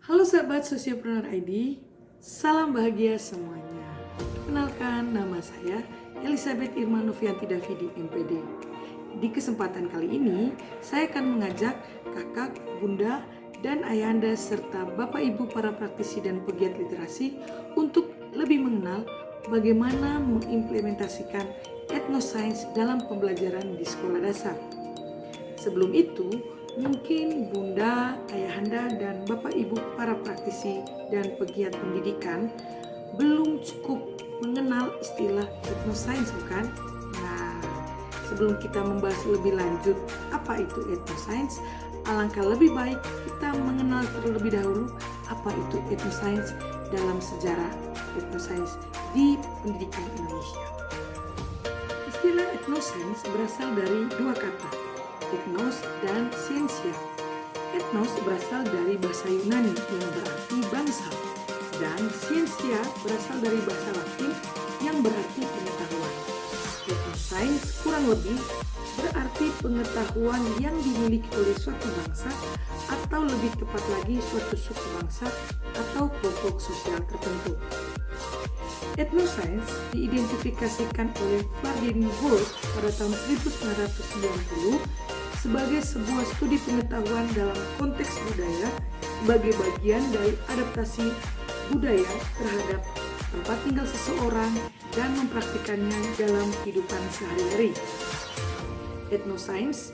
Halo sahabat Sosiopreneur ID, salam bahagia semuanya. Perkenalkan, nama saya Elizabeth Irma Novianti Davidi MPD. Di kesempatan kali ini, saya akan mengajak kakak, bunda, dan ayahanda serta bapak ibu para praktisi dan pegiat literasi untuk lebih mengenal bagaimana mengimplementasikan etnosains dalam pembelajaran di sekolah dasar. Sebelum itu, mungkin bunda, ayahanda, dan bapak ibu para praktisi dan pegiat pendidikan belum cukup mengenal istilah etnosains, bukan? Nah, sebelum kita membahas lebih lanjut apa itu etnosains, alangkah lebih baik kita mengenal terlebih dahulu apa itu etnosains dalam sejarah etnosains di pendidikan Indonesia. Istilah etnosains berasal dari dua kata, etnos dan scientia. Etnos berasal dari bahasa Yunani yang berarti bangsa, dan scientia berasal dari bahasa Latin yang berarti pengetahuan. Etnosains kurang lebih berarti pengetahuan yang dimiliki oleh suatu bangsa atau lebih tepat lagi suatu suku bangsa atau kelompok sosial tertentu. Etnosains diidentifikasikan oleh Ferdinand Wolff pada tahun 1990 sebagai sebuah studi pengetahuan dalam konteks budaya sebagai bagian dari adaptasi budaya terhadap tempat tinggal seseorang dan mempraktikannya dalam kehidupan sehari-hari. Etnosains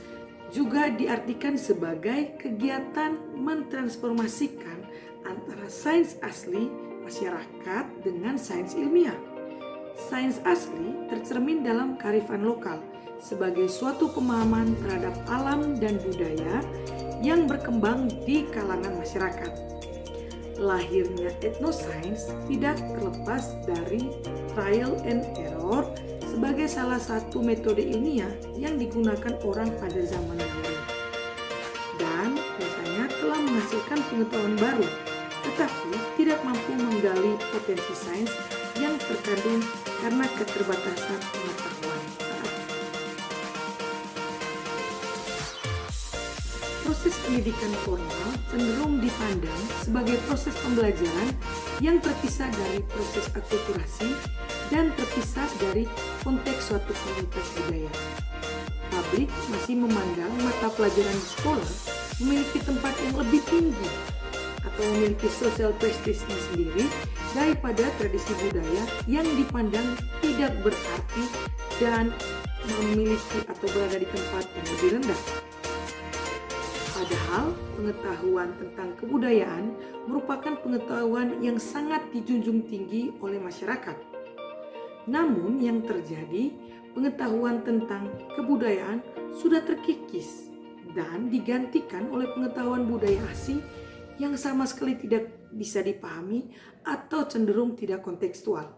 juga diartikan sebagai kegiatan mentransformasikan antara sains asli masyarakat dengan sains ilmiah. Sains asli tercermin dalam kearifan lokal sebagai suatu pemahaman terhadap alam dan budaya yang berkembang di kalangan masyarakat. Lahirnya etnosains tidak terlepas dari trial and error sebagai salah satu metode ilmiah yang digunakan orang pada zaman dahulu. Dan biasanya telah menghasilkan pengetahuan baru, tetapi tidak mampu menggali potensi sains yang terkandung karena keterbatasan pengetahuan saat itu. Proses pendidikan formal cenderung dipandang sebagai proses pembelajaran yang terpisah dari proses akulturasi dan terpisah dari konteks suatu komunitas budaya. Publik masih memandang mata pelajaran di sekolah memiliki tempat yang lebih tinggi atau memiliki social prestige-nya sendiri daripada tradisi budaya yang dipandang tidak berarti dan memiliki atau berada di tempat yang lebih rendah. Padahal pengetahuan tentang kebudayaan merupakan pengetahuan yang sangat dijunjung tinggi oleh masyarakat. Namun yang terjadi, pengetahuan tentang kebudayaan sudah terkikis dan digantikan oleh pengetahuan budaya asing yang sama sekali tidak bisa dipahami atau cenderung tidak kontekstual.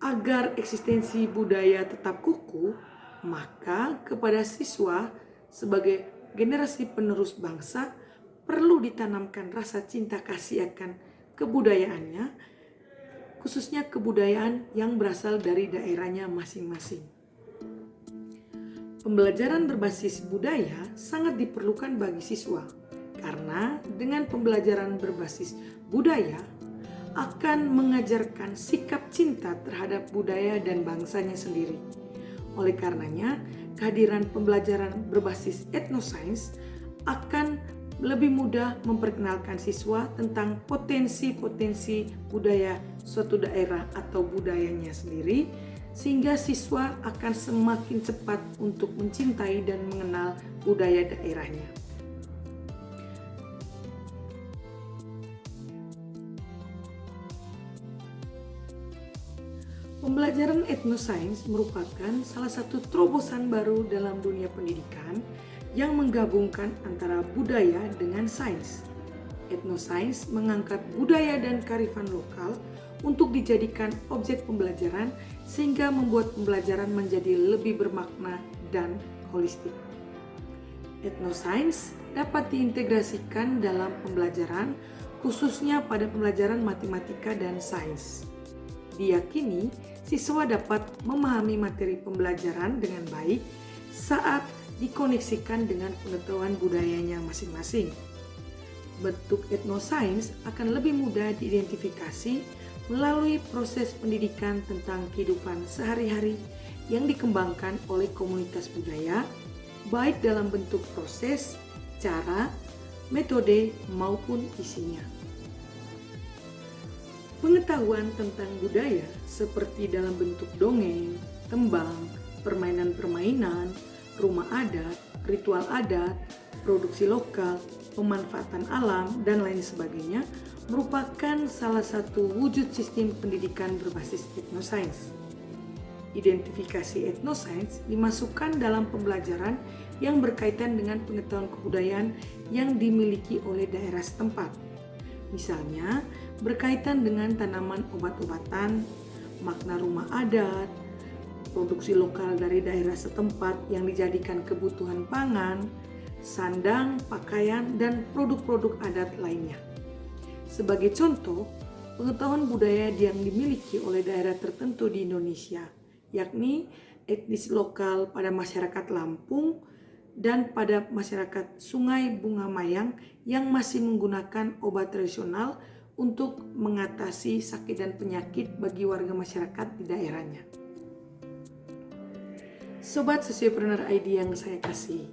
Agar eksistensi budaya tetap kukuh, maka kepada siswa sebagai generasi penerus bangsa perlu ditanamkan rasa cinta kasih akan kebudayaannya, khususnya kebudayaan yang berasal dari daerahnya masing-masing. Pembelajaran berbasis budaya sangat diperlukan bagi siswa, karena dengan pembelajaran berbasis budaya akan mengajarkan sikap cinta terhadap budaya dan bangsanya sendiri. Oleh karenanya, kehadiran pembelajaran berbasis etnosains akan lebih mudah memperkenalkan siswa tentang potensi-potensi budaya suatu daerah atau budayanya sendiri, sehingga siswa akan semakin cepat untuk mencintai dan mengenal budaya daerahnya. Pembelajaran etnosains merupakan salah satu terobosan baru dalam dunia pendidikan yang menggabungkan antara budaya dengan sains. Etnosains mengangkat budaya dan kearifan lokal untuk dijadikan objek pembelajaran sehingga membuat pembelajaran menjadi lebih bermakna dan holistik. Etnosains dapat diintegrasikan dalam pembelajaran khususnya pada pembelajaran matematika dan sains. Diyakini siswa dapat memahami materi pembelajaran dengan baik saat dikoneksikan dengan pengetahuan budayanya masing-masing. bentuk etnosains akan lebih mudah diidentifikasi melalui proses pendidikan tentang kehidupan sehari-hari yang dikembangkan oleh komunitas budaya, baik dalam bentuk proses, cara, metode, maupun isinya. Pengetahuan tentang budaya seperti dalam bentuk dongeng, tembang, permainan-permainan, rumah adat, ritual adat, produksi lokal, pemanfaatan alam, dan lain sebagainya merupakan salah satu wujud sistem pendidikan berbasis etnosains. Identifikasi etnosains dimasukkan dalam pembelajaran yang berkaitan dengan pengetahuan kebudayaan yang dimiliki oleh daerah setempat. Misalnya, berkaitan dengan tanaman obat-obatan, makna rumah adat, produksi lokal dari daerah setempat yang dijadikan kebutuhan pangan, sandang, pakaian, dan produk-produk adat lainnya. Sebagai contoh, pengetahuan budaya yang dimiliki oleh daerah tertentu di Indonesia, yakni etnis lokal pada masyarakat Lampung dan pada masyarakat Sungai Bunga Mayang yang masih menggunakan obat tradisional untuk mengatasi sakit dan penyakit bagi warga masyarakat di daerahnya. Sobat Sosiopreneur ID yang saya kasih,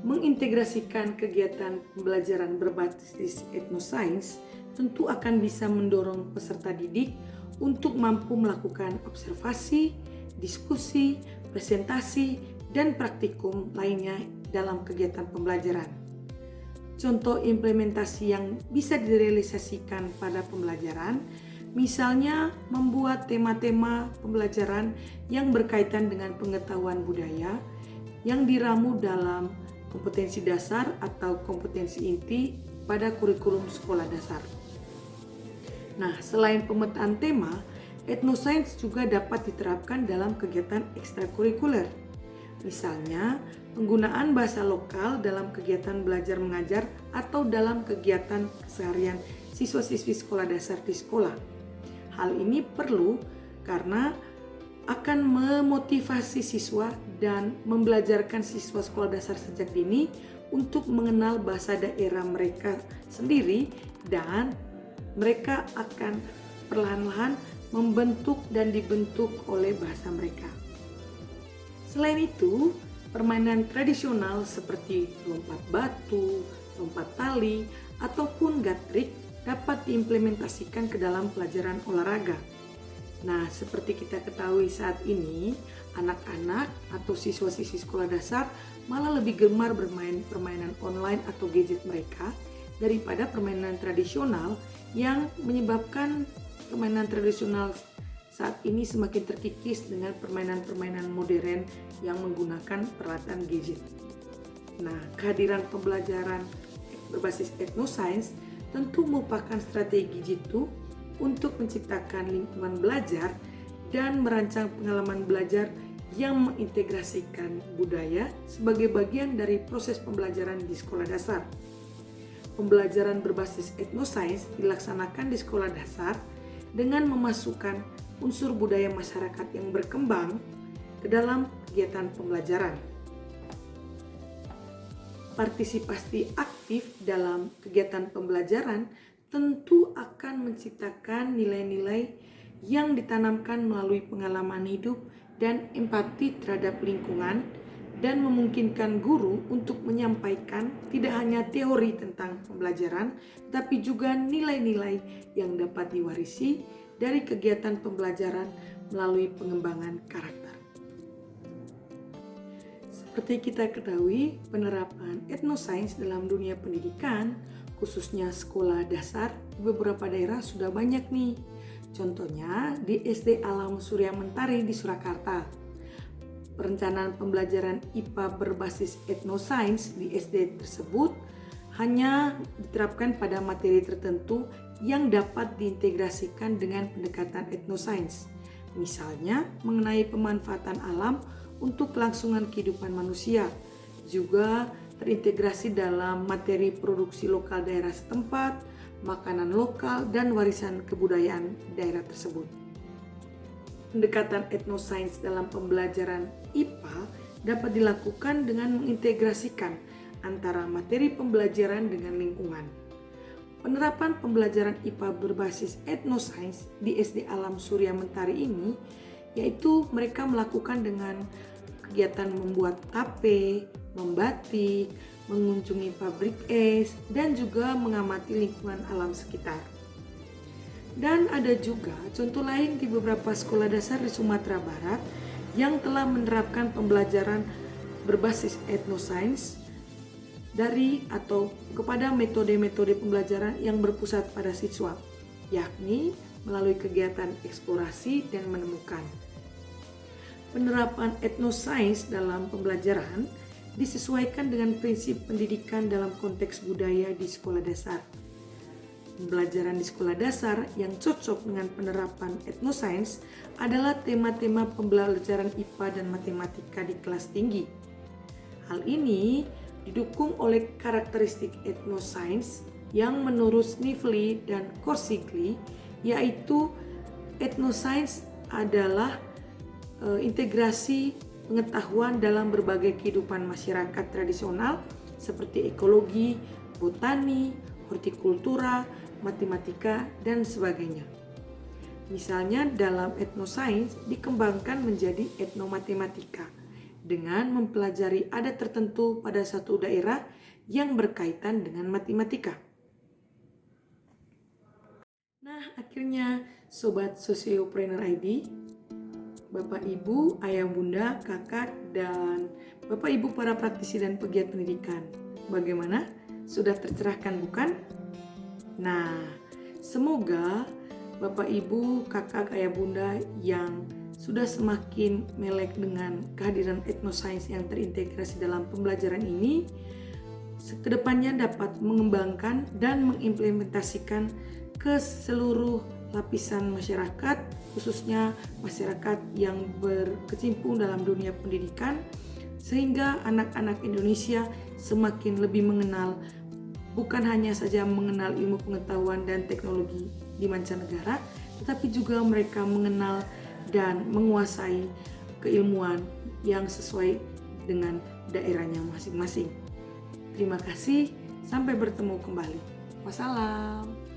mengintegrasikan kegiatan pembelajaran berbasis etnosains tentu akan bisa mendorong peserta didik untuk mampu melakukan observasi, diskusi, presentasi, dan praktikum lainnya dalam kegiatan pembelajaran. Contoh implementasi yang bisa direalisasikan pada pembelajaran, misalnya membuat tema-tema pembelajaran yang berkaitan dengan pengetahuan budaya yang diramu dalam kompetensi dasar atau kompetensi inti pada kurikulum sekolah dasar. Nah, selain pemetaan tema, etnosains juga dapat diterapkan dalam kegiatan ekstrakurikuler. Misalnya, penggunaan bahasa lokal dalam kegiatan belajar mengajar atau dalam kegiatan keseharian siswa-siswi sekolah dasar di sekolah. Hal ini perlu karena akan memotivasi siswa dan membelajarkan siswa sekolah dasar sejak dini untuk mengenal bahasa daerah mereka sendiri, dan mereka akan perlahan-lahan membentuk dan dibentuk oleh bahasa mereka. Selain itu, permainan tradisional seperti lompat batu, lompat tali, ataupun gatrik dapat diimplementasikan ke dalam pelajaran olahraga. Nah, seperti kita ketahui saat ini, anak-anak atau siswa-siswi sekolah dasar malah lebih gemar bermain permainan online atau gadget mereka daripada permainan tradisional, yang menyebabkan permainan tradisional saat ini semakin terkikis dengan permainan-permainan modern yang menggunakan peralatan gadget. Nah, kehadiran pembelajaran berbasis etnosains tentu merupakan strategi jitu untuk menciptakan lingkungan belajar dan merancang pengalaman belajar yang mengintegrasikan budaya sebagai bagian dari proses pembelajaran di sekolah dasar. Pembelajaran berbasis etnosains dilaksanakan di sekolah dasar dengan memasukkan unsur budaya masyarakat yang berkembang ke dalam kegiatan pembelajaran. Partisipasi aktif dalam kegiatan pembelajaran tentu akan menciptakan nilai-nilai yang ditanamkan melalui pengalaman hidup dan empati terhadap lingkungan, dan memungkinkan guru untuk menyampaikan tidak hanya teori tentang pembelajaran, tapi juga nilai-nilai yang dapat diwarisi dari kegiatan pembelajaran melalui pengembangan karakter. Seperti kita ketahui, penerapan etnosains dalam dunia pendidikan, khususnya sekolah dasar, di beberapa daerah sudah banyak nih. Contohnya di SD Alam Surya Mentari di Surakarta. Perencanaan pembelajaran IPA berbasis etnosains di SD tersebut hanya diterapkan pada materi tertentu yang dapat diintegrasikan dengan pendekatan etnosains. Misalnya mengenai pemanfaatan alam untuk kelangsungan kehidupan manusia. Juga terintegrasi dalam materi produksi lokal daerah setempat, makanan lokal, dan warisan kebudayaan daerah tersebut. Pendekatan etnosains dalam pembelajaran IPA dapat dilakukan dengan mengintegrasikan antara materi pembelajaran dengan lingkungan. Penerapan pembelajaran IPA berbasis etnosains di SD Alam Surya Mentari ini yaitu mereka melakukan dengan kegiatan membuat tape, membatik, mengunjungi pabrik es, dan juga mengamati lingkungan alam sekitar. Dan ada juga contoh lain di beberapa sekolah dasar di Sumatera Barat yang telah menerapkan pembelajaran berbasis etnosains dari atau kepada metode-metode pembelajaran yang berpusat pada siswa, yakni melalui kegiatan eksplorasi dan menemukan. Penerapan etnosains dalam pembelajaran disesuaikan dengan prinsip pendidikan dalam konteks budaya di sekolah dasar. Pembelajaran di sekolah dasar yang cocok dengan penerapan etnosains adalah tema-tema pembelajaran IPA dan matematika di kelas tinggi. Hal ini didukung oleh karakteristik etnosains yang menurut Snively dan Corsigli, yaitu etnosains adalah integrasi pengetahuan dalam berbagai kehidupan masyarakat tradisional seperti ekologi, botani, hortikultura, matematika, dan sebagainya. Misalnya dalam etnosains dikembangkan menjadi etnomatematika dengan mempelajari adat tertentu pada satu daerah yang berkaitan dengan matematika. Nah, akhirnya Sobat Sosiopreneur ID, Bapak Ibu, Ayah Bunda, Kakak, dan Bapak Ibu para praktisi dan pegiat pendidikan. Bagaimana? Sudah tercerahkan bukan? Nah, semoga Bapak Ibu, Kakak, Ayah Bunda yang sudah semakin melek dengan kehadiran etnosains yang terintegrasi dalam pembelajaran ini, kedepannya dapat mengembangkan dan mengimplementasikan ke seluruh lapisan masyarakat, khususnya masyarakat yang berkecimpung dalam dunia pendidikan, sehingga anak-anak Indonesia semakin lebih mengenal, bukan hanya saja mengenal ilmu pengetahuan dan teknologi di mancanegara, tetapi juga mereka mengenal dan menguasai keilmuan yang sesuai dengan daerahnya masing-masing. Terima kasih, sampai bertemu kembali. Wassalam.